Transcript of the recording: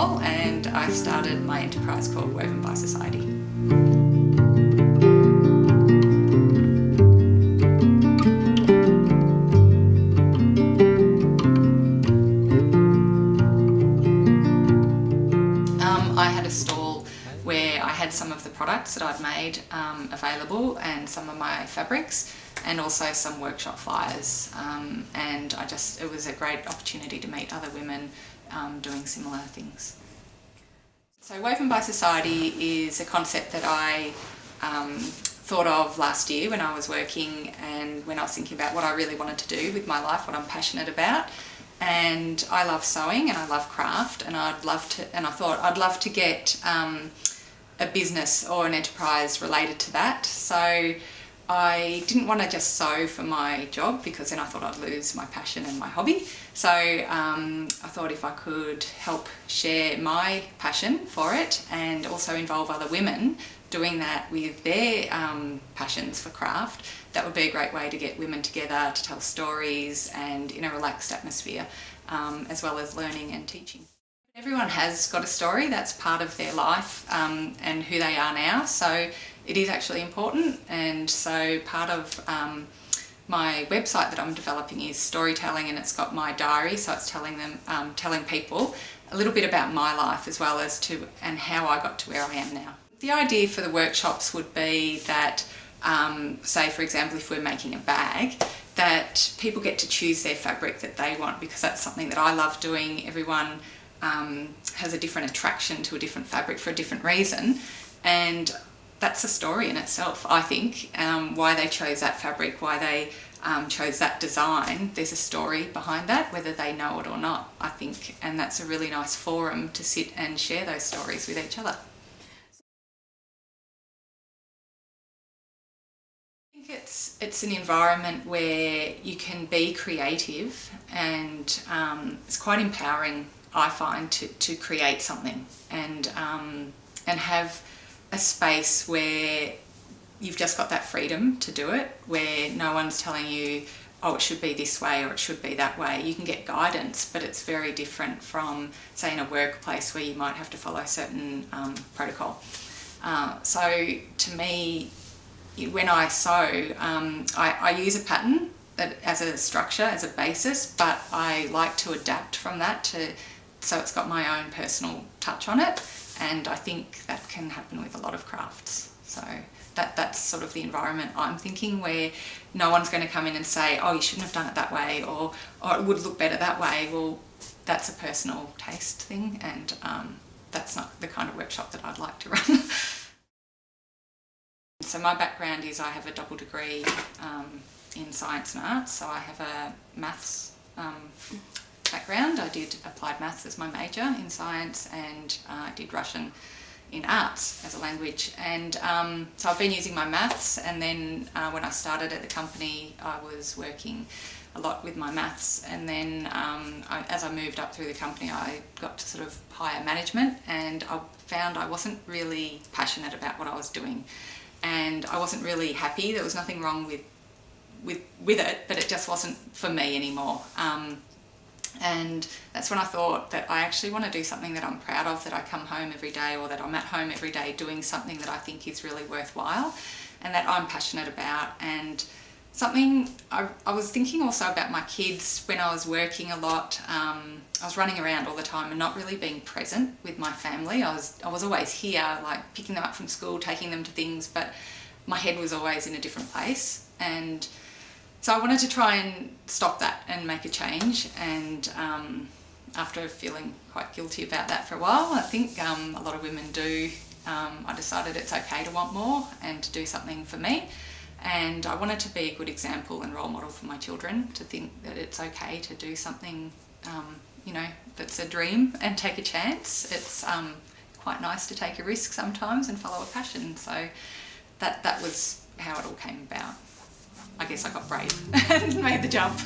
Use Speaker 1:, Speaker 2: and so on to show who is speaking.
Speaker 1: role, and I started my enterprise called Woven by Society. I had a stall where I had some of the products that I'd made available, and some of my fabrics, and also some workshop flyers, and it was a great opportunity to meet other women doing similar things. So Woven by Society is a concept that I thought of last year when I was working and when I was thinking about what I really wanted to do with my life, what I'm passionate about. And I love sewing and I love craft, and I thought I'd love to get a business or an enterprise related to that. So I didn't want to just sew for my job, because then I thought I'd lose my passion and my hobby. So I thought if I could help share my passion for it and also involve other women doing that with their passions for craft, that would be a great way to get women together to tell stories and in a relaxed atmosphere, as well as learning and teaching. Everyone has got a story. That's part of their life and who they are now, so it is actually important. And so part of my website that I'm developing is storytelling, and it's got my diary, so it's telling people a little bit about my life as well as and how I got to where I am now. The idea for the workshops would be that, say for example, if we're making a bag, that people get to choose their fabric that they want, because that's something that I love doing. Everyone has a different attraction to a different fabric for a different reason, and that's a story in itself, I think. Why they chose that fabric, why they chose that design, there's a story behind that, whether they know it or not, I think, and that's a really nice forum to sit and share those stories with each other. I think it's an environment where you can be creative, and it's quite empowering, I find, to create something and have a space where you've just got that freedom to do it, where no one's telling you, oh, it should be this way or it should be that way. You can get guidance, but it's very different from, say, in a workplace where you might have to follow a certain protocol. So to me, when I sew, I use a pattern as a structure, as a basis, but I like to adapt from that so it's got my own personal touch on it, and I think that can happen with a lot of crafts. So that's sort of the environment I'm thinking, where no one's going to come in and say, oh, you shouldn't have done it that way, or it would look better that way. Well, that's a personal taste thing, and that's not the kind of workshop that I'd like to run. So my background is I have a double degree in science and arts, so I have a maths background. I did applied maths as my major in science, and I did Russian in arts as a language, and so I've been using my maths, and then when I started at the company I was working a lot with my maths, and then as I moved up through the company I got to sort of higher management, and I found I wasn't really passionate about what I was doing, and I wasn't really happy. There was nothing wrong with it, but it just wasn't for me anymore. And that's when I thought that I actually want to do something that I'm proud of, that I come home every day, or that I'm at home every day doing something that I think is really worthwhile and that I'm passionate about. And something I was thinking also about my kids when I was working a lot. I was running around all the time and not really being present with my family. I was always here, like picking them up from school, taking them to things, but my head was always in a different place. And so I wanted to try and stop that and make a change, and after feeling quite guilty about that for a while, I think a lot of women do, I decided it's okay to want more and to do something for me. And I wanted to be a good example and role model for my children, to think that it's okay to do something, you know, that's a dream and take a chance. It's quite nice to take a risk sometimes and follow a passion. So that was how it all came about. I guess I got brave and made the jump.